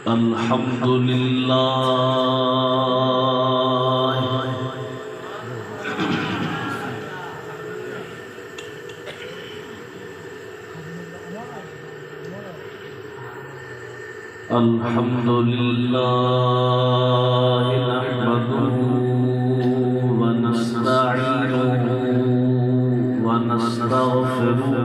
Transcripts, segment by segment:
الحمد لله الحمد لله نحمده ونستعينه ونستغفره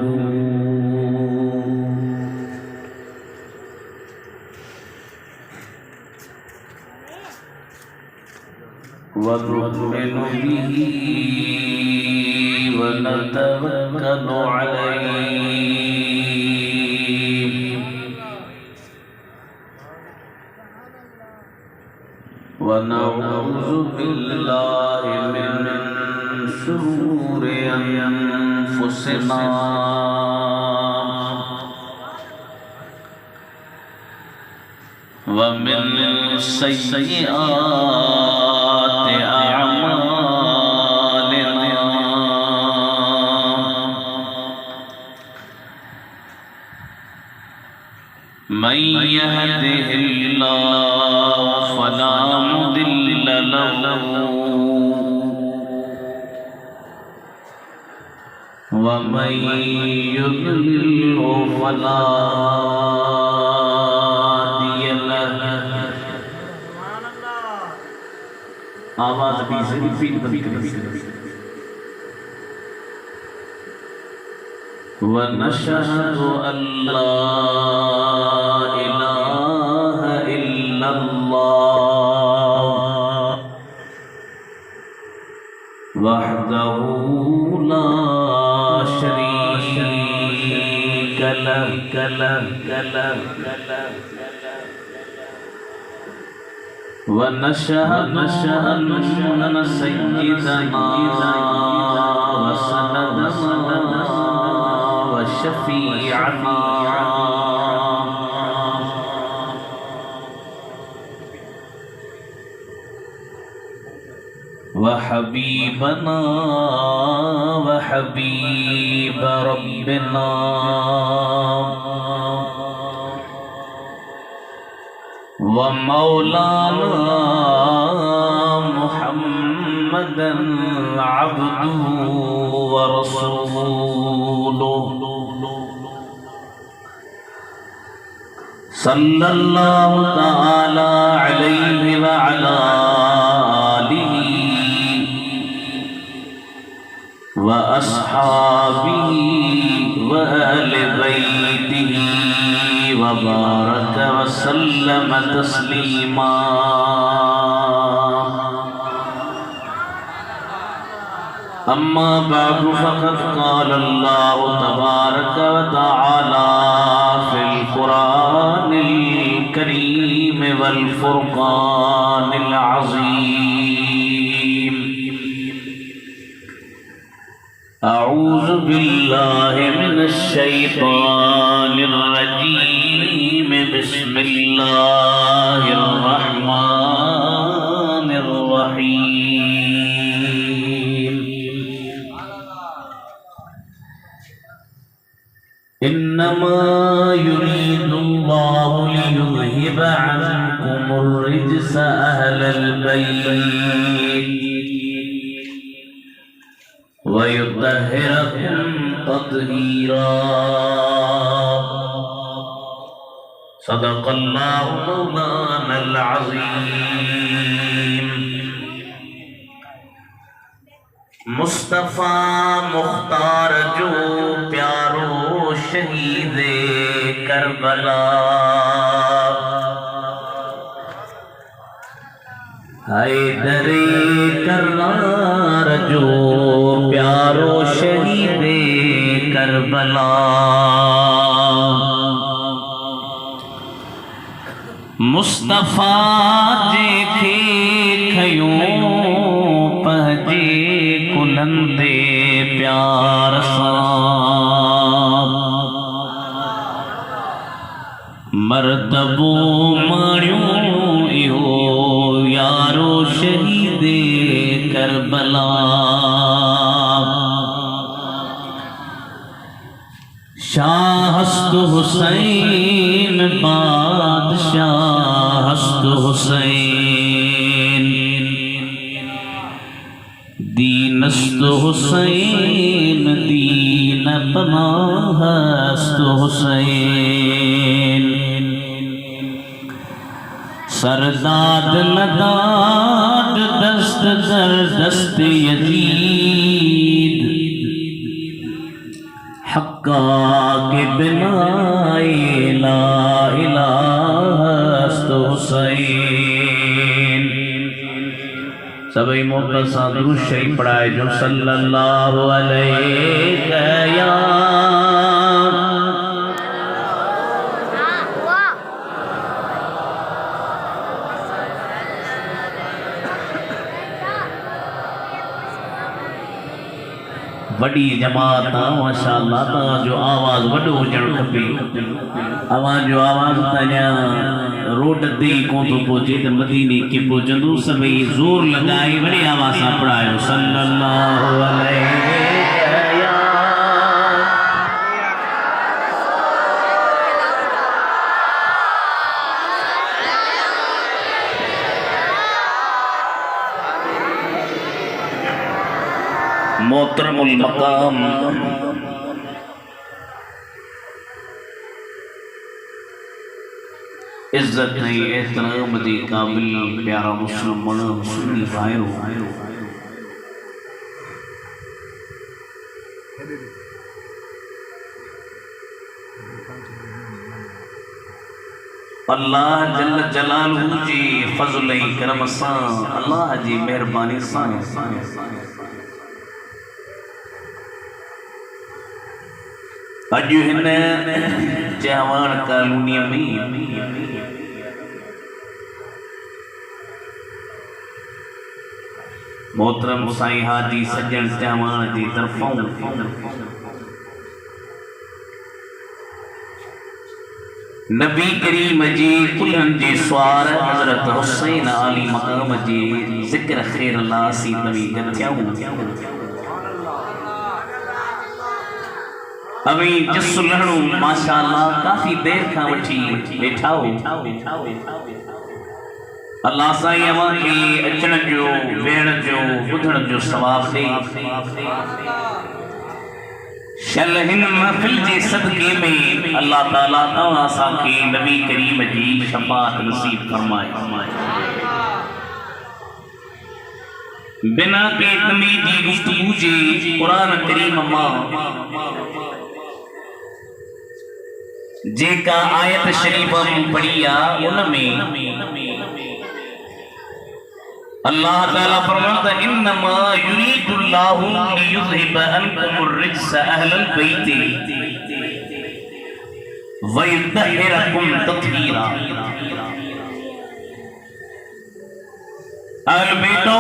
ونؤمن به ونتوكل عليه ونعوذ بالله من شرور أنفسنا ومن سيئات أعمالنا من يهده الله فلا مضل له ومن يضلل فلا هادي له آواز بھی ریپیٹ ونشهد أن لا إله إلا الله وحده لا شريك له ونشهد أن سيدنا وسندنا وشفيعنا وحبيبنا وحبيب ربنا ومولانا محمدا عبده ورسوله صلى الله تعالى عليه وعلى آله وأصحابه وأهل بيته وبارك وسلم تسليما أما بعد فقد قال الله تبارك وتعالى في القرآن الكريم والفرقان العظيم أعوذ بالله من الشيطان الرجيم بسم الله الرحمن الرحيم إنما يريد الله ليذهب عنكم الرجس أهل البيت ويطهركم تطهيرا صدق الله مولانا العظيم مصطفیٰ مختار جو پیارو شہید کربلا حیدر کرار جو پیارو شہید کربلا مصطفیٰ جے کھے کھیوں پہجے کلندے پیار سان مرتبو ماریوں ایہو یارو شہید کربلا شاہ ہست حسین بادشاہ ہست حسین دین است حسین دین پناہ است حسین سرداد نداد دست در دست یزید حقا کے بنا لا الہ است حسین. سبھی محبت سے درود شریف پڑھائے جو صلی اللہ علیہ یا وڈی جماعت ماشاءاللہ تا جو آواز وڈو ہوجن کھپے اوان جو آواز تاں روڈ تے کو تو پہنچے تے مدینے کے پہنچندو سبھی زور لگائے وڈی آواز سان پڑھايو صلی اللہ علیہ محترم المقام عزت نہیں احترام دی قابل پیارا مسلمان سنی بھائیو اللہ جل جلالہ جی فضل کرم سان اللہ جی مہربانی سان اجو ہن جوان کالونی میں محترم سائیں حاجی سجن جوان جی طرفوں نبی کریم جی کلن جی سوار حضرت حسین علی مقام جی ذکر خیر اللہ سی نبی گتھیاؤں ابھی جس لڑھنو ماشاءاللہ کافی دیر کھا وٹھی بیٹھاؤ اللہ سائیں امان کی اچھن جو بیڑ جو بدھن جو ثواب دے شلہن محفل جے صدقے میں اللہ تعالیٰ تاں سا کی نبی کریم جی شفاعت نصیب فرمائے بنا کے تمید جی گفتگو جی قرآن کریم ماں جے کا آیت شریفہ پڑھیا ان میں اللہ تعالیٰ فرماتا انما یرید اللہ لیذہب عنکم الرجس اہل البیت ویطہرکم تطہیرا. اہل بیتو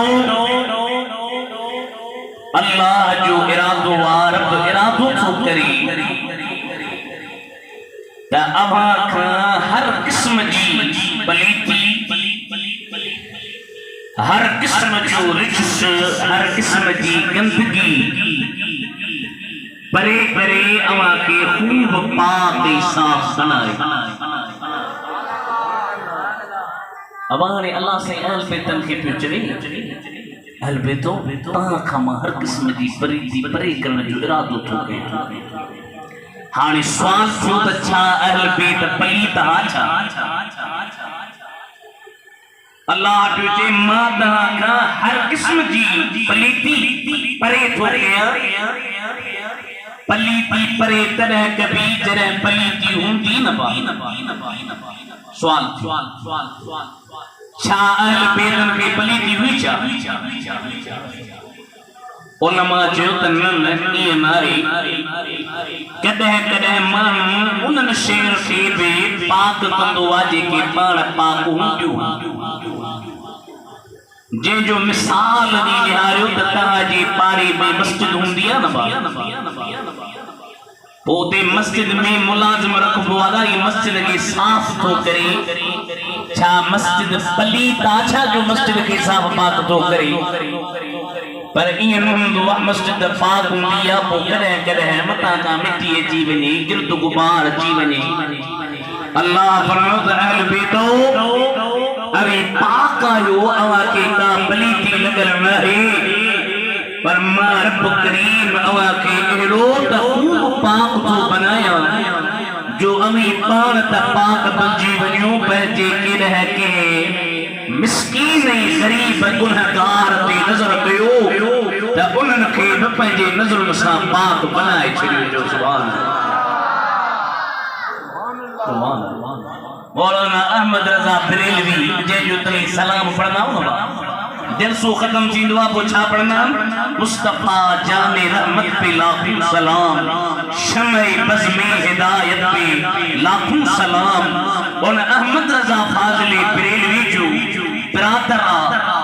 اللہ جو ارادو وارب ارادو تو کری تا ابھا ہر قسم جی پلیتی ہر قسم جو رجس ہر قسم جی گندگی پرے پرے اما کے خوب پاک صاف بنائے. ابانے اللہ سے اہل بیتن کے پیچھے اہل بیتو تاں کھما ہر قسم جی پریتی پرے کرنے جو ارادو تو گئے. ہاں سوال چھو تچھا اہل بیت پلیت آچھا اللہ پیچھے مادہ کا ہر قسم جی پلیتی پرے تو گیا پلیتی پرے ترہ کبھی جرہ پلیتی ہوں دی نبا. سوال چھا اہل بیتن کے پلیتی ہوئی چھا علماء جو تنن یہ ناری کدہ کدہ مان انن شیر کے بے پاک کندو واجے کے پاڑ پاک ہوں کیوں جے جو مثال دی نہاریو تتہا جی پاری میں مسجد ہوں دیا نبا پوتے مسجد میں ملازم رکھبو آگا یہ مسجد کے صاف تو کرے چھا مسجد پلیت آچھا جو مسجد کے صاف پاک تو کرے پر این ہندو مسجد پاک دیا پو کرے کرے متا کا مٹی اچی ونے گرد غبار اچی ونے اللہ فرماتا اہل بیتو ابھی پاک آیو اوا کے کا پلیتی لگر رہے پر ماں رب کریم اوا کے اہلو تا خوب پاک تو بنایا جو امی پان تا پاک بنجی ونیوں پہجے کے رہ کے مسکین غریب گنہگار تے نظر کیو تا انہن کے پہجے نظر مسا پاک بنائے چھڑیو جو سبحان مولانا احمد رضا بریلوی جے جو تلی سلام پڑھنا ہوں دل سو ختم چیندوا پوچھا پڑھنا مصطفیٰ جان رحمت پہ لاکھوں سلام شمع بزم ہدایت پہ لاکھوں سلام ان احمد رضا فاضل بریلوی جو برادرہ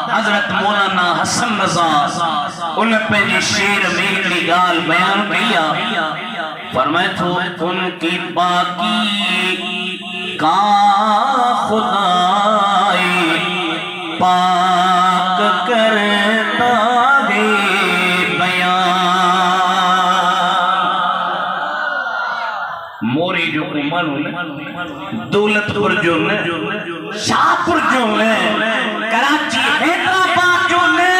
حضرت مولانا حسن رضا ان پہ جی شیر میں کی گال بیان کیا فرمائے تو ان کی باقی کا خدائی پاک کرتا ہے بیان موری جو منو دولت پر جو نے شاہ پر جو نے کراچی حیدرآباد جو نے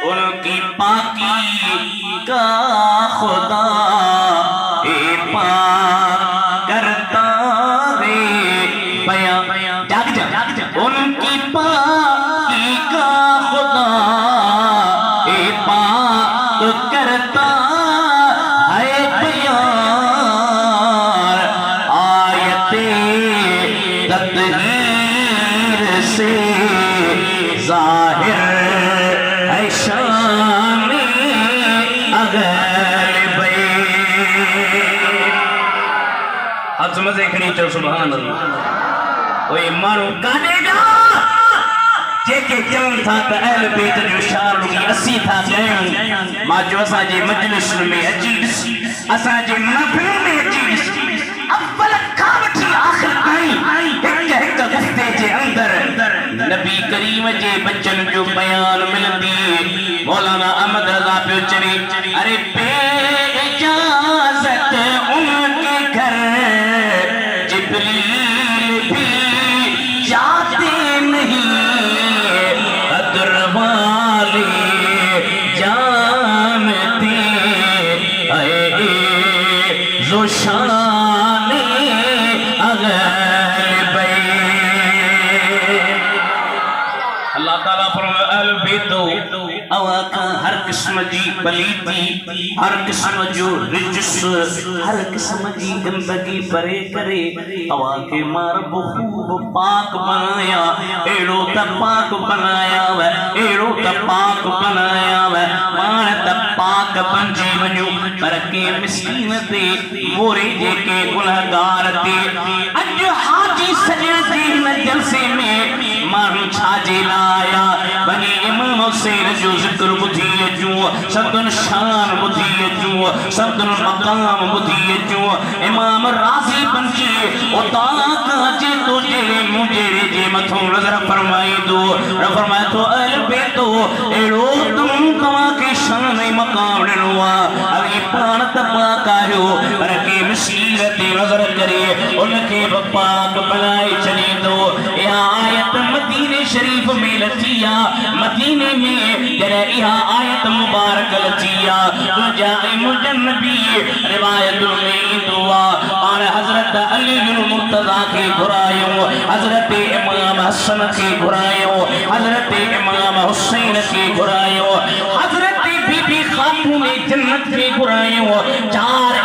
ان کی پاکی کا خدا اے پاک کرتا ہے بیان جاگ جا ان کی پاکی کا خدا اے پاک کرتا ہے بیان آیت تطہیر سے ظاہر ہے شان اگر بے عظمت ایکھنی چل سبحان اللہ وہی مانو کانے گا جے کے جن تھا تا اہل بیت جو شار لگی اسی تھا گئن ماں جو اسا جے مجلس میں عجیس اسا جے محفل میں عجیس اول کھاوٹی آخر آئی ایک گفتے جے اندر نبی کریم جے بچن جو بیان ملتی مولانا احمد رضا پہ چلی ارے بے اجازت ان کے گھر جبریل بھی جاتے نہیں قدر والے جانتے اے زو شان اگر بے اللہ تعالیٰ فرمائے اہل بیتو اواکا ہر قسم جی پلیتی ہر قسم جو رجس ہر قسم جی گندگی پرے کرے اواکے مارب خوب پاک بنایا ایڑو تا پاک بنایا وے ایڑو تا پاک بنایا وے مان تا پاک بنجی ونیو پرکے مسکین تے مورے جے کے گنہگار تے اج حاجی سجن دین جلسے میں مانو چھاجے لایا بنی امام حسین جو ذکر بدھی جو سندن شان بدھی جو سندن مقام بدھی جو امام راضی بنچی اتاک جے تو جے مجھے جے متھوں نظر فرمائی دو فرمائی تو اہل بیتو ایڑو تم کما کے شان مقام ڈنوا ابھی پان تپاک آئیو رکے مسیرت نظر کرے ان کے پاک بنائی چلی دو یہ آیت مدینہ شریف میں لچیا مدینہ میں جرے یہ آیت مبارک لچیا جائے مجنبی روایت میں دعا اور حضرت علی المرتضی کے گھرائیوں حضرت امام حسن کے گھرائیوں حضرت امام حسین کے گھرائیوں حضرت بی بی خاتون جنت کے گھرائیوں چار